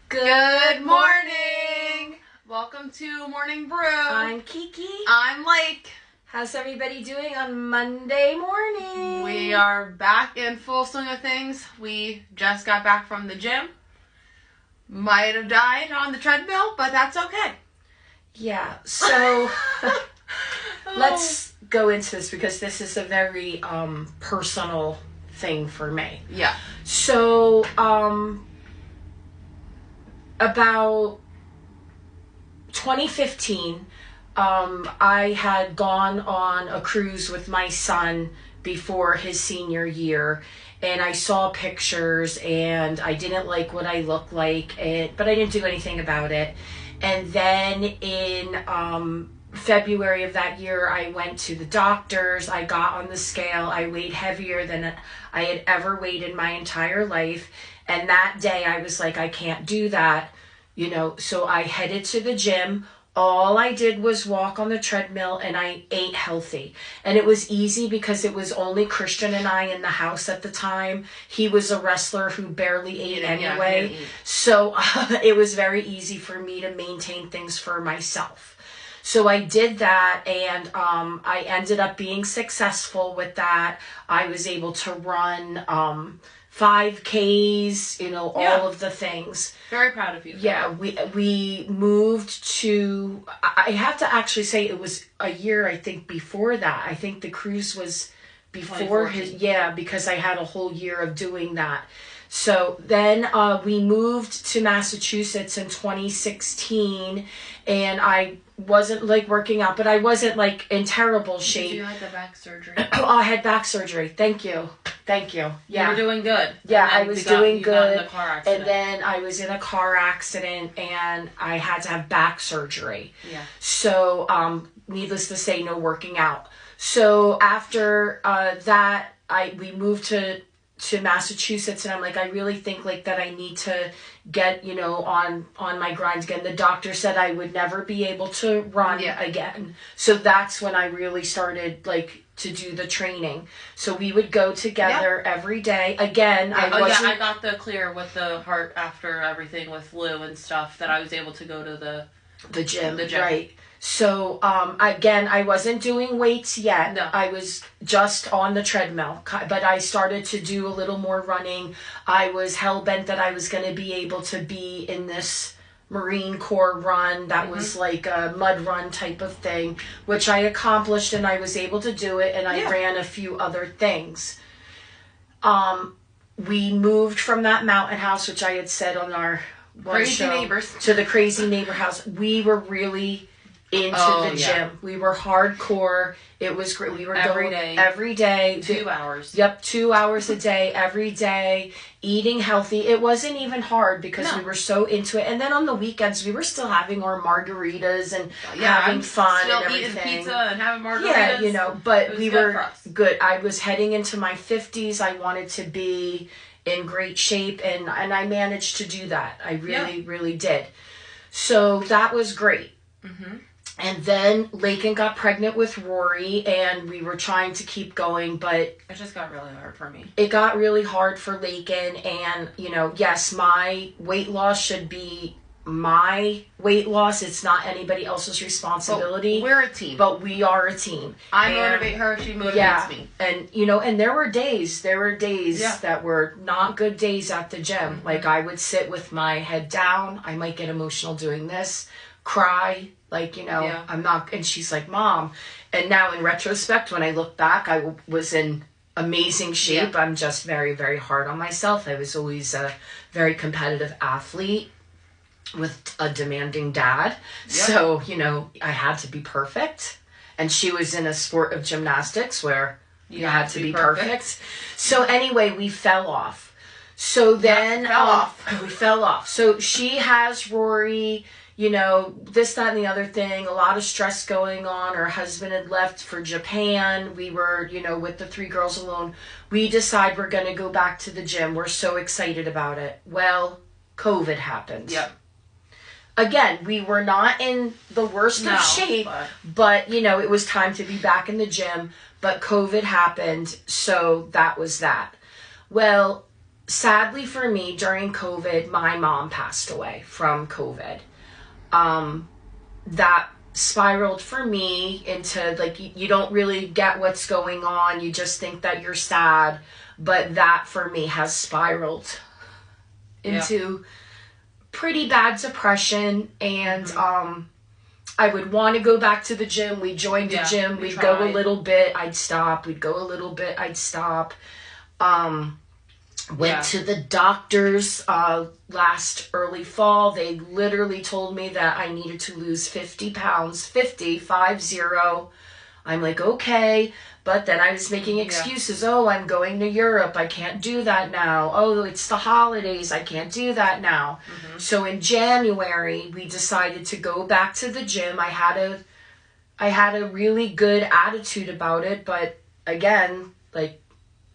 Good morning! Welcome to Morning Brew. I'm Kiki. I'm Lake. How's everybody doing on Monday morning? We are back in full swing of things. We just got back from the gym. Might have died on the treadmill, but that's okay. Yeah, so let's go into this because this is a very personal thing for me. Yeah. So, about 2015, I had gone on a cruise with my son before his senior year, and I saw pictures and I didn't like what I looked like, but I didn't do anything about it. And then in February of that year, I went to the doctors. I got on the scale. I weighed heavier than I had ever weighed in my entire life. And that day I was like, I can't do that, so I headed to the gym. All I did was walk on the treadmill and I ate healthy. And it was easy because it was only Christian and I in the house at the time. He was a wrestler who barely ate anyway. So it was very easy for me to maintain things for myself. So I did that, and I ended up being successful with that. I was able to run 5Ks, all of the things. Very proud of you. Yeah, we moved to, I have to actually say it was a year, I think, before that. I think the cruise was before because I had a whole year of doing that. So then we moved to Massachusetts in 2016, and I wasn't working out, but I wasn't in terrible shape. You had the back surgery. Oh, I had back surgery. Thank you. Yeah. You were doing good. Yeah, I was doing good. Got in a car accident. And then I was in a car accident and I had to have back surgery. Yeah. So, needless to say, no working out. So after that, we moved to Massachusetts, and I'm like, I really think that I need to get, on my grind again. The doctor said I would never be able to run again. So that's when I really started to do the training. So we would go together every day. Again, I got the clear with the heart after everything with Lou and stuff, that I was able to go to the gym. Right. So, again, I wasn't doing weights yet. No. I was just on the treadmill, but I started to do a little more running. I was hell-bent that I was going to be able to be in this Marine Corps run that was like a mud run type of thing, which I accomplished, and I was able to do it, and I ran a few other things. We moved from that mountain house, which I had said on our Crazy Neighbors, to the Crazy Neighbor house. We were really into the gym. We were hardcore. It was great. We were going every day. 2 hours. Yep, 2 hours a day, every day, eating healthy. It wasn't even hard because we were so into it. And then on the weekends, we were still having our margaritas and having fun and everything. Still eating pizza and having margaritas. Yeah, but we were good. I was heading into my 50s. I wanted to be in great shape, and I managed to do that. I really, really did. So that was great. Mm-hmm. And then Lakin got pregnant with Rory, and we were trying to keep going, but it just got really hard for me. It got really hard for Lakin, and, yes, my weight loss should be my weight loss. It's not anybody else's responsibility. But we're a team. But we are a team. I motivate her, she motivates me. And, and there were days that were not good days at the gym. Mm-hmm. I would sit with my head down. I might get emotional doing this, cry. I'm not, and she's like, Mom. And now in retrospect, when I look back, I was in amazing shape. I'm just very, very hard on myself. I was always a very competitive athlete with a demanding dad. So, I had to be perfect. And she was in a sport of gymnastics where you had to be perfect. So anyway, we fell off. So then we fell off. So she has Rory, this, that, and the other thing, a lot of stress going on. Her husband had left for Japan. We were, with the 3 girls alone. We decide we're going to go back to the gym. We're so excited about it. Well, COVID happened. Yep. Again, we were not in the worst of shape, but, it was time to be back in the gym. But COVID happened, so that was that. Well, sadly for me, during COVID, my mom passed away from COVID. That spiraled for me into, like, you don't really get what's going on. You just think that you're sad. But that for me has spiraled into pretty bad depression. And I would want to go back to the gym. We joined the gym. We'd go a little bit. I'd stop. We'd go a little bit. I'd stop. Went to the doctors last early fall. They literally told me that I needed to lose 50 pounds, 50. I'm like, okay. But then I was making excuses. Oh, I'm going to Europe. I can't do that now. Oh, it's the holidays. I can't do that now. So in January, we decided to go back to the gym. I had a really good attitude about it, but again, like,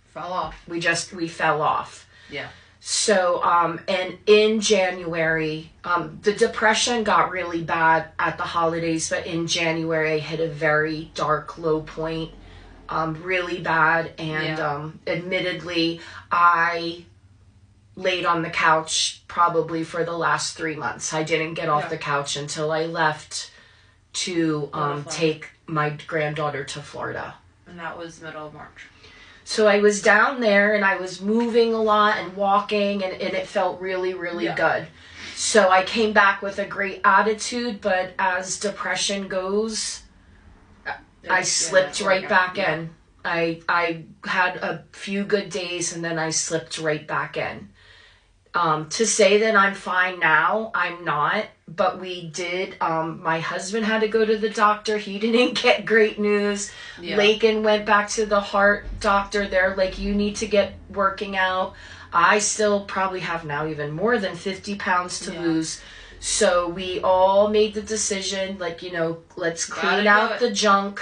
fell off. We fell off. Yeah. So, and in January, the depression got really bad at the holidays, but in January I hit a very dark low point, really bad. And, admittedly, I laid on the couch probably for the last 3 months. I didn't get off the couch until I left to, take my granddaughter to Florida. And that was middle of March. So I was down there and I was moving a lot and walking, and it felt really, really good. So I came back with a great attitude, but as depression goes, I slipped right back in. I had a few good days and then I slipped right back in. To say that I'm fine now, I'm not, but we did, my husband had to go to the doctor. He didn't get great news. Lakin went back to the heart doctor. They're like, you need to get working out. I still probably have now even more than 50 pounds to lose. So we all made the decision, like, let's clean out the junk.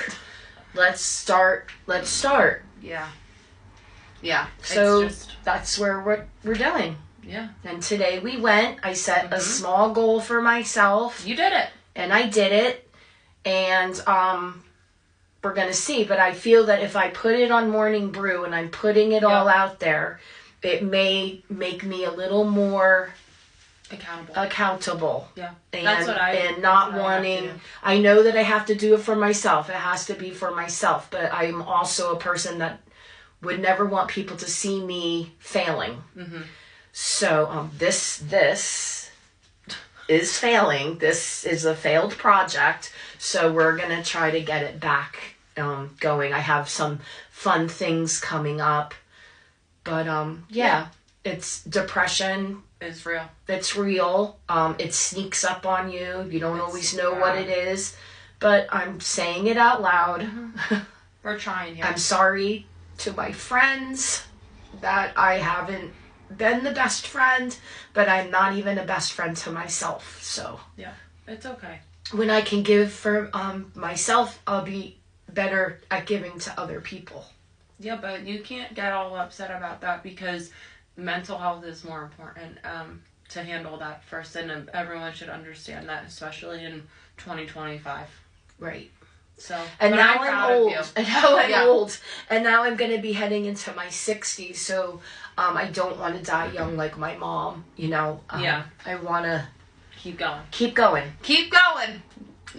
Let's start. Yeah. So that's where we're doing. Yeah. And today we went. I set a small goal for myself. You did it. And I did it. And we're going to see. But I feel that if I put it on Morning Brew and I'm putting it all out there, it may make me a little more accountable. Yeah. That's what and not wanting. I know that I have to do it for myself. It has to be for myself. But I'm also a person that would never want people to see me failing. So this is failing. This is a failed project. So we're going to try to get it back going. I have some fun things coming up. But it's depression. It's real. It's real. It sneaks up on you. You don't always know what it is. But I'm saying it out loud. We're trying here. I'm sorry to my friends that I haven't been the best friend, but I'm not even a best friend to myself. So yeah, it's okay. When I can give for myself, I'll be better at giving to other people. Yeah, but you can't get all upset about that because mental health is more important to handle that first, and everyone should understand that, especially in 2025. Right. So, and now I'm old. And now I'm old. And now I'm going to be heading into my 60s. So I don't want to die young like my mom. I want to keep going. Keep going.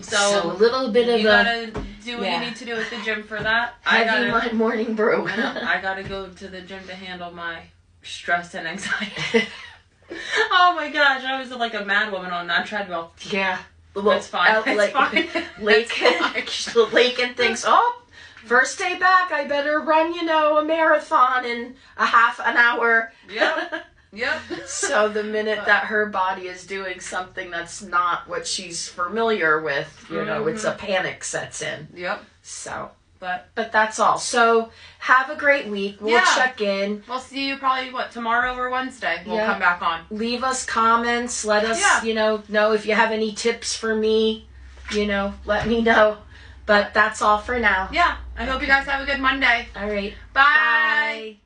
So a little bit of you gotta do what you need to do at the gym for that. My morning brew. I gotta go to the gym to handle my stress and anxiety. Oh my gosh, I was like a mad woman on that treadmill. Yeah. Well, it's fine. It's fine. Lakin thinks, first day back, I better run, a marathon in a half an hour. Yep. So the minute that her body is doing something that's not what she's familiar with, it's a panic sets in. Yep. So, but that's all. So have a great week. We'll check in. We'll see you probably tomorrow or Wednesday. We'll come back on. Leave us comments. Let us, know if you have any tips for me. Let me know. But that's all for now. Yeah. I hope you guys have a good Monday. All right. Bye.